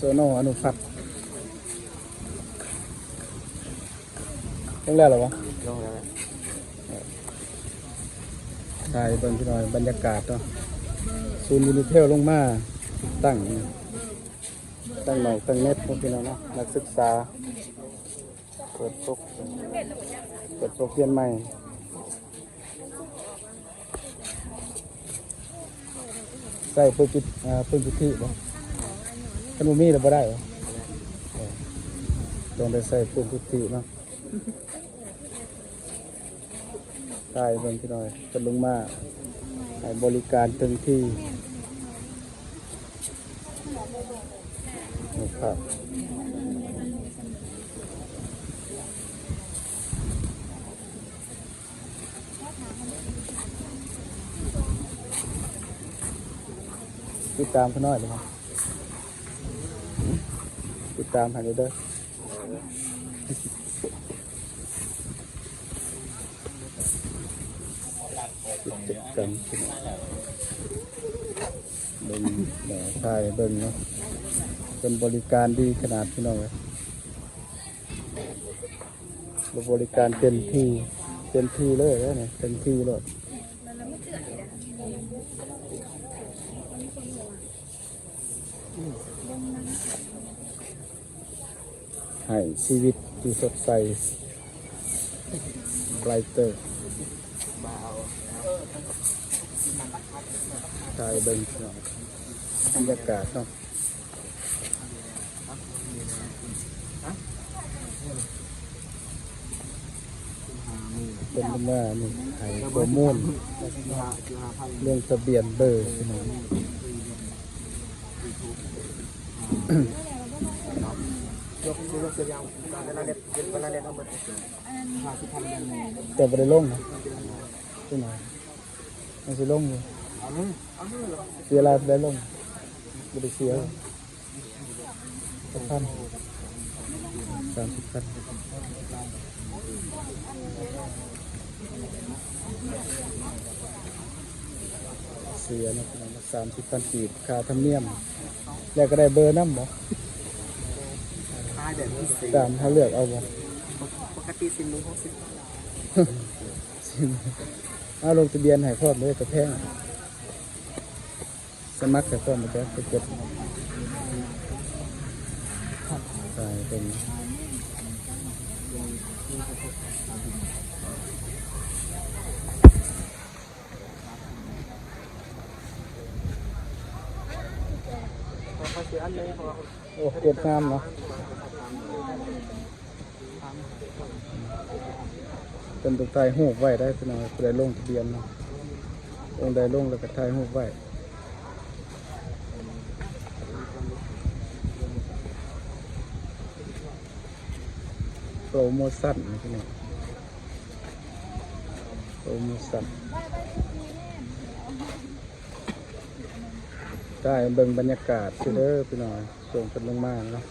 โซโนอนุพัฒน์ต้องแล้วหรอวะลงแล้วถ่ายเบิ่งพี่น้อยบรรยากาศเนาะซูนยูนิเทลลงมาตั้งหน่อยตั้งเน็ตพวกพี่น้องเนาะนักศึกษาเปิดโรงเรียนใหม่ใส่ปืนจุธิบ่ขนมมีหรือบ่ได้บ่ต้องได้ใส่ปืนจุธิเนาะใช่เบิ่งพี่น้อยเป็นลงมาให้บริการเต็มที่นะครับติดตามเขาหน่อยเลยครับติดตามหาเด้อติดกันเบิ่งใช่เบิ่งเนาะเป็นบริการดีขนาดพี่น้องเลยบริการเต็มที่เลยเนี่ยเต็มที่เลยให้ชีวิตที่สดใสไบรเตอร์ถ่ายเบิ่งเนาะบรรยากาศเนาะเป็นว่านี่ไอ้ข้อมูลเรื่องทะเบียนเบอร์พี่น้องแต่บ่ได้ลงนะที่ไหนมันสิลงอยู่เสียอะไรได้ลงบ่ได้เสีย30,000เสียนะ30,000 กีบค่าธรรมเนียมแล้วก็ได้เบอร์น้ำบ่ตามถ้าเลือกเอาบ่ปกติสินลุง60เอาลงทะเบียนให้พร้อมเลยกระแพงสมัครให้พร้อมมันจะไปเก็บใช่เป็นโอ้เก็บงามเนาะเป็นตัวถ่ายรูปไว้ได้พี่น้องได้ลงทะเบียนเนาะองได้ลงแล้วก็ถ่ายรูปไว้โปรโมชั่นนะพี่น้องโปรโมชั่นได้เบิ่งบรรยากาศสิเด้อพี่น้องส่งกันลงมาเนาะ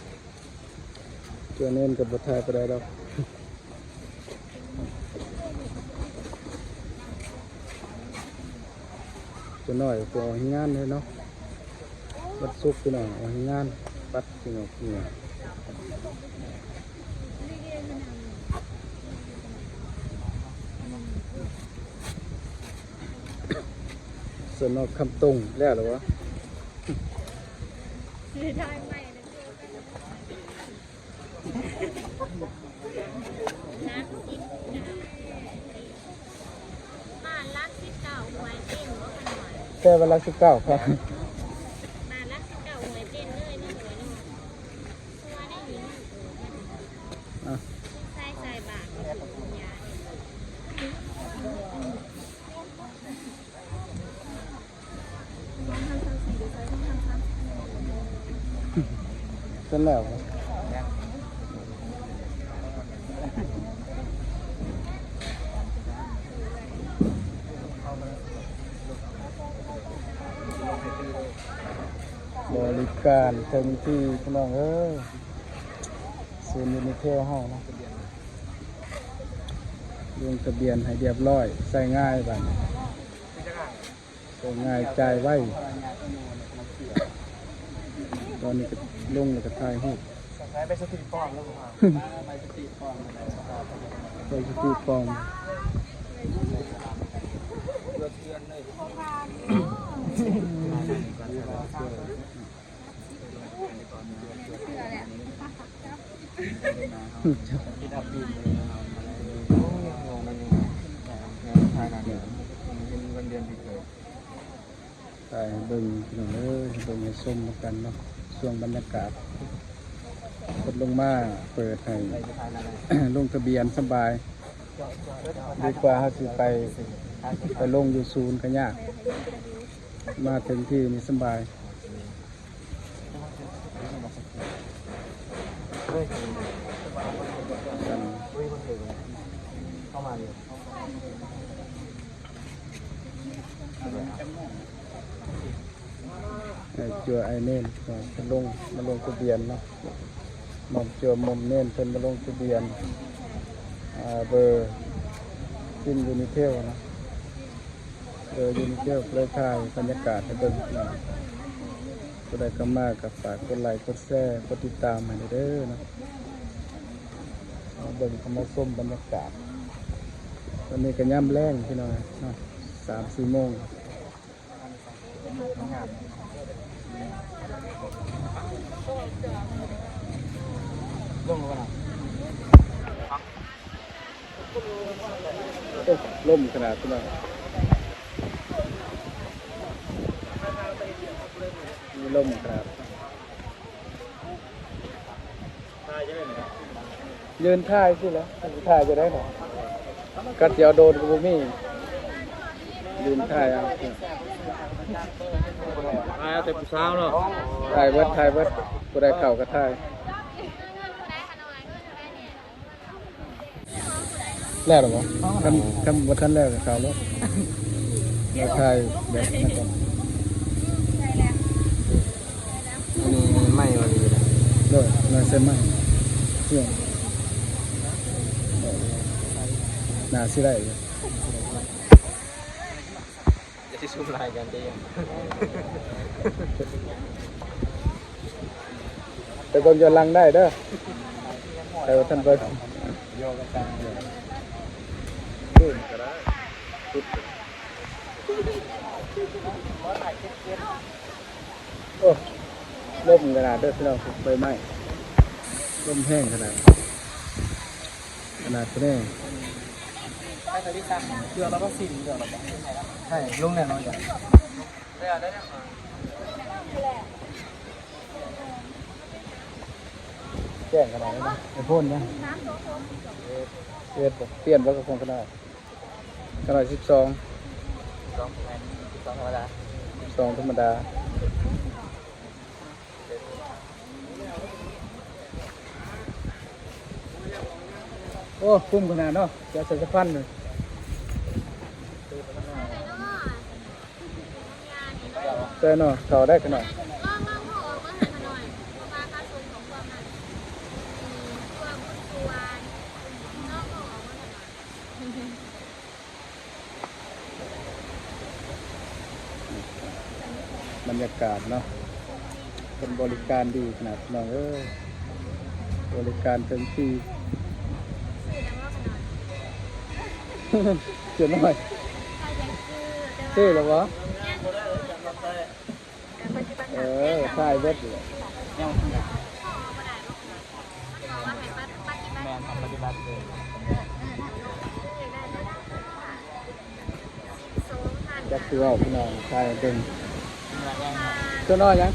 เจ้าเน้นกับบทไทยไปได้แล้วจะหน่อยตัวให้งานเลยเนาะบัดซุกพี่น้องเอาให้งานปัดพี่น้องเนี่ยส่วนนอกคำตรงแล้วหรอวะแค่วันละ19ครับมาละ19หวยเต้นเลยนี่หวยเนาะตัวได้ยินใส่บาทยาเสร็จแล้วบริการเต็มที่พี่น้องศูนย์ยูนิเทลห้องนะลงทะเบียนให้เรียบร้อยใส่ง่ายบ้างใส่ง่ายจ่ายไว ตอนนี้ก็ลงแล้วก็ถ่ายรูป ไปสตรีทฟอร์มแล้วครับไปสตรีทฟอร์ม ไปสตรีทฟอร์ม เลือดเทือนเลยกินอับปีนเลยโอ้ยงงมันยังทายนาเดียวเป็นวันเดือนที่เกิด ถ่ายให้เบิ่งพี่น้องเอ้ยให้เบิ่งให้ชมกันเนาะช่วงบรรยากาศกดลงมาเปิดให้ ลงทะเบียนสบายดีกว่าเขาสิไปลงอยู่ศูนย์ก็ยากมาถึงที่นี่สบาย เฮ้ย กัน เฮ้ยคนเถื่อนเข้ามาเลย ให้จัวไอเน่นก่อนมาลงทะเบียนเนาะหม่อมจัวหม่อมเน่นเพิ่นมาลงทะเบียนเบอร์ซิมยูนิเทลนะเบอร์ยูนิเทลเลยถ่ายบรรยากาศให้เบิ่งนะก็ได้ก็มากกับฝากกดไลค์กดแชร์กดติดตามให้เด้อนะเบิ่งเข้ามาชมบรรยากาศตอนนี้ก็ย่ำแรงพี่น้องเนาะ3-4 โมงลงแล้วนะ ล่มขนาดพี่น้องมีล่มขนาดยืนท่ายสิแล้วท่ายจะได้หรอกัดเจียวโดนกูมี่ยืนท่ายเอา แต่ผู้สาวเนาะ ถ่ายเบิดกูได้เข่าก็ถ่ายแล้วหรอวะคำว่าท่านแล้วกับเขาแล้วเราถ่ายแบบนั้นก่อน อันนี้ไม่วันนี้นะ เลยเราเส้นไหมเชื่อหนาสิได้เลย จะที่ชุมลายกันได้ยัง แต่คนย้อนหลังได้เด้อแต่ว่าท่านเบิด โยกันจังเลย ขึ้นก็ได้โอ้ล่มขนาดเด้อพี่น้องไฟไหม้ล่มแห้งขนาดแน่ ใช่แต่ที่ซักเดือดแล้วก็สิ่งเดือดแล้วใช่ลุงแน่นอนจ้ะได้ยังไง แจ้งขนาดนี้นะไอ้พ่นนะเปลี่ยนว่าก็คงก็ได้ขนาด12 สองธรรมดา 12ธรรมดาโอ้คุ้มขนาดเนาะจะใส่สะพันเลยเจอเนาะเขาได้ขนาดบรรยากาศเนาะเป็นบริการดีขนาดน้องบริการเต็มที่เขียนหน่อยชื่อหรอวะใช่เบ็ดเลย แมนปฏิบัติเลย จักคือว่าพี่น้องใช่เป็นตัวน้อยยัง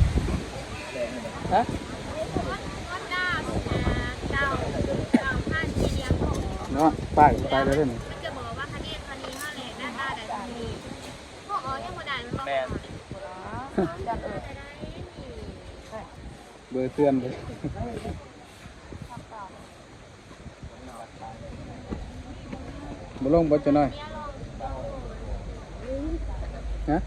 ฮะเนาะไปเลยเด้อ จะบอกว่าคะแนนคันนี้เท่าไหร่หน้าตาได้คันนี้พวกยังบ่ได้มันบอก แมน เบอร์เตือนเลยมาลงบ่จะน้อยฮะ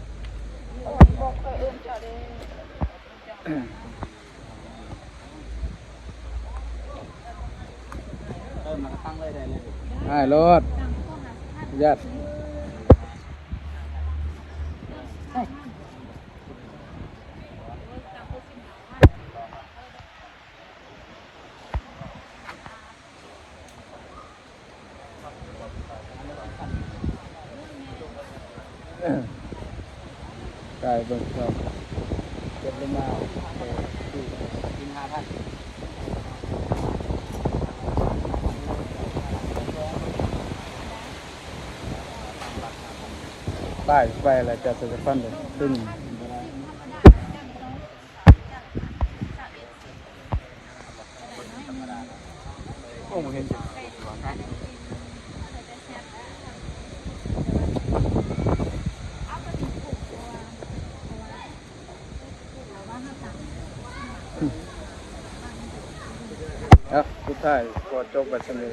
มันตั้งเลยได้เลย รถยัด ายเบิ่งครับเก็บลงมาที่ กิน5,000 ป้ายไปอะไรจะสะฟันเลยซึ่ง โอ้ผมเห็นอยู่ ครับสุดท้ายก็จบไปสำเร็จ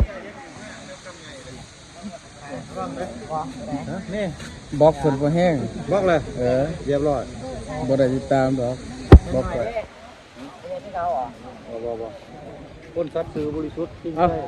นี่บล็อกฝนบ่แห้ง บล็อกเลย เรียบร้อย บ่ได้ติดตามดอกบล็อกไป บ่คนซัดซื้อบริสุทธิ์ เอ้า